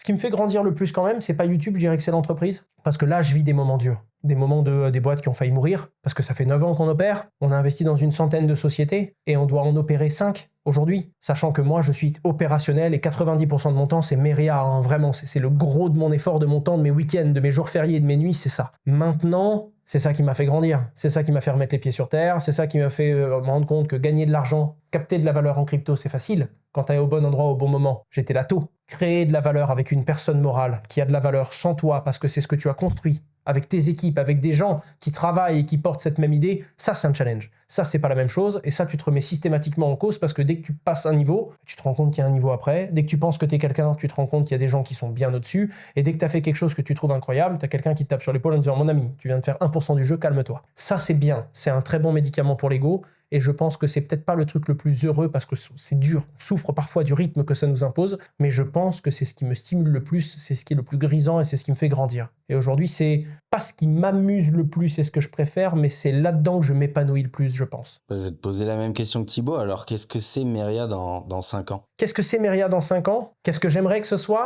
qui me fait grandir le plus quand même, c'est pas YouTube, je dirais que c'est l'entreprise. Parce que là, je vis des moments durs. Des moments des boîtes qui ont failli mourir, parce que ça fait 9 ans qu'on opère, on a investi dans une centaine de sociétés, et on doit en opérer 5 aujourd'hui. Sachant que moi, je suis opérationnel, et 90% de mon temps, c'est mes réa, hein, vraiment, c'est le gros de mon effort, de mon temps, de mes week-ends, de mes jours fériés, de mes nuits, c'est ça. Maintenant, c'est ça qui m'a fait grandir, c'est ça qui m'a fait remettre les pieds sur terre, c'est ça qui m'a fait me rendre compte que gagner de l'argent, capter de la valeur en crypto, c'est facile, quand t'es au bon endroit au bon moment. J'étais là tôt. Créer de la valeur avec une personne morale qui a de la valeur sans toi, parce que c'est ce que tu as construit, avec tes équipes, avec des gens qui travaillent et qui portent cette même idée, ça c'est un challenge. Ça c'est pas la même chose, et ça tu te remets systématiquement en cause, parce que dès que tu passes un niveau, tu te rends compte qu'il y a un niveau après. Dès que tu penses que t'es quelqu'un, tu te rends compte qu'il y a des gens qui sont bien au-dessus, et dès que t'as fait quelque chose que tu trouves incroyable, t'as quelqu'un qui te tape sur l'épaule en disant « Mon ami, tu viens de faire 1% du jeu, calme-toi ». Ça c'est bien, c'est un très bon médicament pour l'ego, et je pense que c'est peut-être pas le truc le plus heureux parce que c'est dur, on souffre parfois du rythme que ça nous impose, mais je pense que c'est ce qui me stimule le plus, c'est ce qui est le plus grisant et c'est ce qui me fait grandir. Et aujourd'hui, c'est pas ce qui m'amuse le plus et ce que je préfère, mais c'est là-dedans que je m'épanouis le plus, je pense. Je vais te poser la même question que Thibaut. Alors, qu'est-ce que c'est Meria dans 5 ans? Qu'est-ce que c'est Meria dans 5 ans? Qu'est-ce que j'aimerais que ce soit?